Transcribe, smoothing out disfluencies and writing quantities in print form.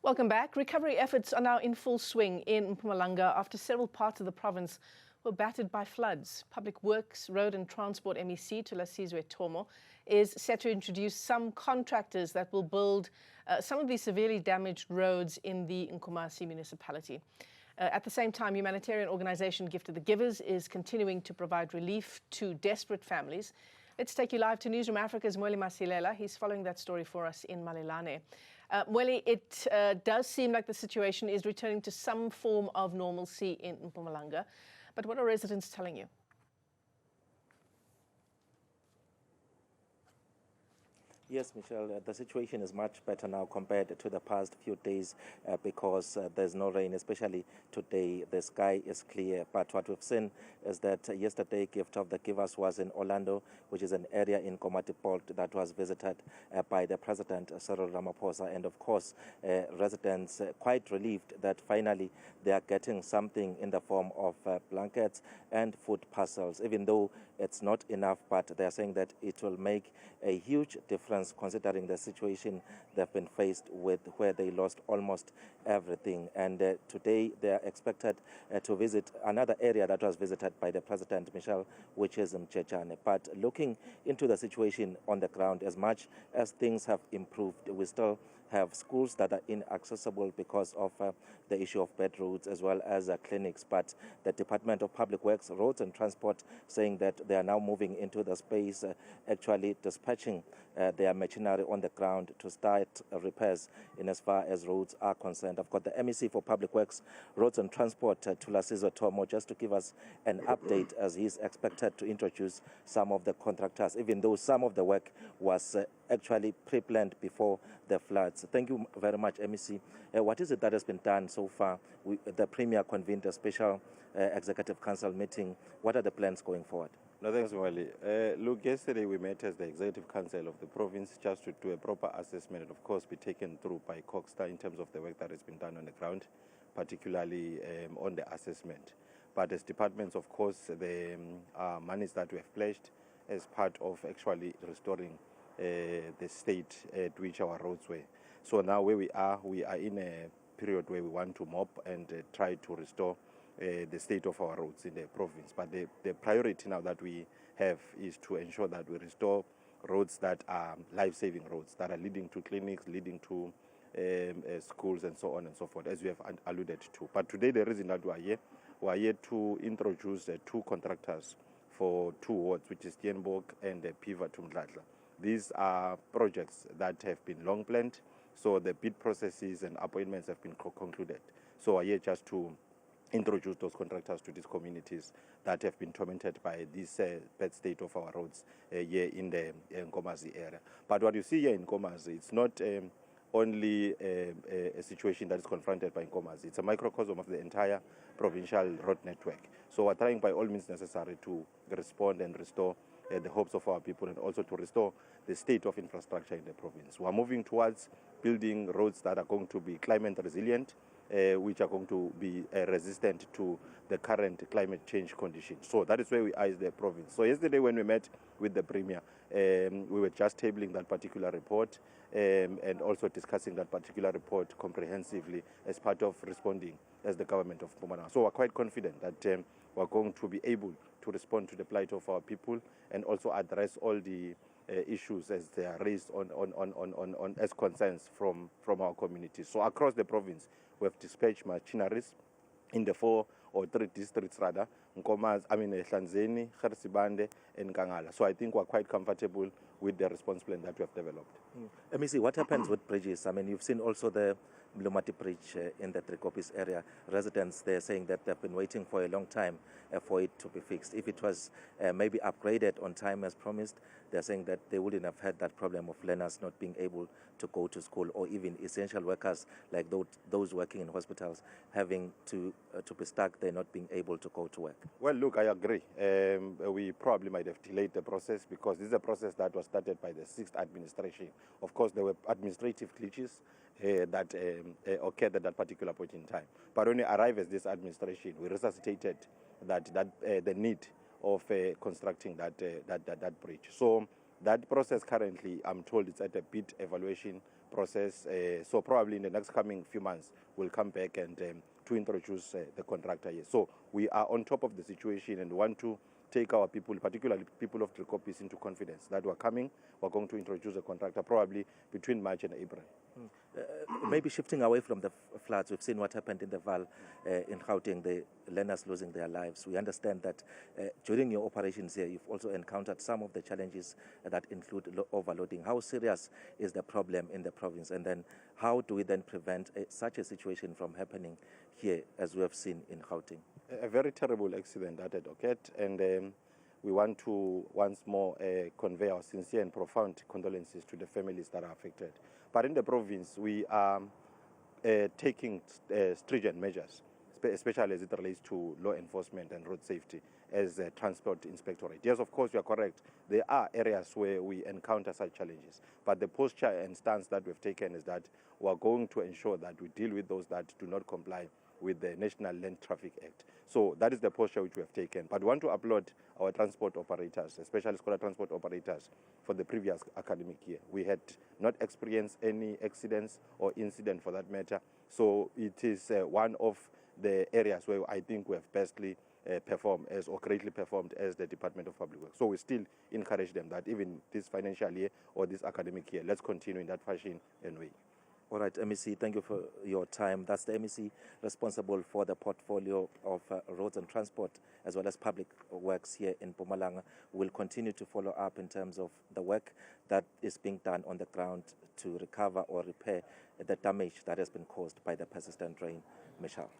Welcome back. Recovery efforts are now in full swing in Mpumalanga after several parts of the province were battered by floods. Public Works, Road and Transport MEC Thulasizwe Thomo is set to introduce some contractors that will build some of these severely damaged roads in the Nkomati municipality. At the same time, humanitarian organization Gift of the Givers is continuing to provide relief to desperate families. Let's take you live to Newzroom Afrika's Mweli Masilela. He's following that story for us in Malelane. Mweli, it does seem like the situation is returning to some form of normalcy in Mpumalanga. But what are residents telling you? Yes, Michelle, the situation is much better now compared to the past few days because there's no rain, especially today. The sky is clear. But what we've seen is that yesterday, Gift of the Givers was in Orlando, which is an area in Nkomati Port that was visited by the President, Cyril Ramaphosa. And of course, residents quite relieved that finally they are getting something in the form of blankets and food parcels, even though it's not enough, but they're saying that it will make a huge difference considering the situation they've been faced with, where they lost almost everything. And today they are expected to visit another area that was visited by the President, Michelle, which is Mchechane. But looking into the situation on the ground, as much as things have improved, we still have schools that are inaccessible because of the issue of bad roads as well as clinics. But the Department of Public Works, Roads and Transport saying that they are now moving into the space, actually dispatching their machinery on the ground to start repairs in as far as roads are concerned. I've got the MEC for Public Works, Roads and Transport, Thulasizwe Thomo, just to give us an update as he's expected to introduce some of the contractors, even though some of the work was actually pre-planned before the floods. Thank you very much, MEC. What is it that has been done so far? The Premier convened a special Executive Council meeting. What are the plans going forward? No, thanks, Mweli. Look, yesterday we met as the Executive Council of the province just to do a proper assessment and, of course, be taken through by Cogstar in terms of the work that has been done on the ground, particularly on the assessment. But as departments, of course, the monies that we have pledged as part of actually restoring the state at which our roads were. So now where we are in a period where we want to mop and try to restore the state of our roads in the province. But the priority now that we have is to ensure that we restore roads that are life-saving roads, that are leading to clinics, leading to schools and so on and so forth, as we have alluded to. But today the reason that we are here to introduce two contractors for two wards, which is Steenbok and Piva to Mdladla. These are projects that have been long planned, so the bid processes and appointments have been concluded. So we are here just to introduce those contractors to these communities that have been tormented by this bad state of our roads here in the Nkomati area. But what you see here in Nkomati, it's not only a situation that is confronted by Nkomati. It's a microcosm of the entire provincial road network. So we're trying by all means necessary to respond and restore the hopes of our people and also to restore the state of infrastructure in the province. We're moving towards building roads that are going to be climate resilient, which are going to be resistant to the current climate change conditions. So that is where we are as the province. So yesterday when we met with the Premier, we were just tabling that particular report and also discussing that particular report comprehensively as part of responding as the government of Mpumalanga. So we're quite confident that we're going to be able to respond to the plight of our people and also address all the issues as they are raised on as concerns from our communities. So across the province, we have dispatched machineries in the 4 or 3 districts rather, Hlanzeni, Gersibande and Kangala. So I think we're quite comfortable with the response plan that we have developed. MEC, what happens with bridges? I mean, you've seen also the Mlumati Bridge in the Trikopis area. Residents, they're saying that they've been waiting for a long time for it to be fixed. If it was maybe upgraded on time as promised, they're saying that they wouldn't have had that problem of learners not being able to go to school, or even essential workers like those working in hospitals having to be stuck there, not being able to go to work. Well, look, I agree. We probably might have delayed the process because this is a process that was started by the 6th administration. Of course, there were administrative glitches that occurred at that particular point in time. But when we arrived at this administration, we resuscitated the need of constructing that bridge. So that process currently, I'm told, it's at a bid evaluation process. So probably in the next coming few months, we'll come back and to introduce the contractor here. So we are on top of the situation and want to take our people, particularly people of Driekopies, into confidence that we're coming. We're going to introduce a contractor probably between March and April. Maybe shifting away from the floods, we've seen what happened in the Val in Gauteng, the learners losing their lives. We understand that during your operations here, you've also encountered some of the challenges that include overloading. How serious is the problem in the province? And then how do we then prevent such a situation from happening here, as we have seen in Gauteng? A very terrible accident that had occurred, and we want to once more convey our sincere and profound condolences to the families that are affected. But in the province, we are taking stringent measures, especially as it relates to law enforcement and road safety as a transport inspectorate. Yes, of course, you are correct. There are areas where we encounter such challenges, but the posture and stance that we've taken is that we are going to ensure that we deal with those that do not comply with the National Land Traffic Act. So that is the posture which we have taken. But we want to applaud our transport operators, especially scholar transport operators, for the previous academic year. We had not experienced any accidents or incident for that matter. So it is one of the areas where I think we have bestly performed or greatly performed as the Department of Public Works. So we still encourage them that even this financial year or this academic year, let's continue in that fashion and way. All right, MEC, thank you for your time. That's the MEC responsible for the portfolio of roads and transport as well as public works here in Mpumalanga. We'll continue to follow up in terms of the work that is being done on the ground to recover or repair the damage that has been caused by the persistent rain. Michelle.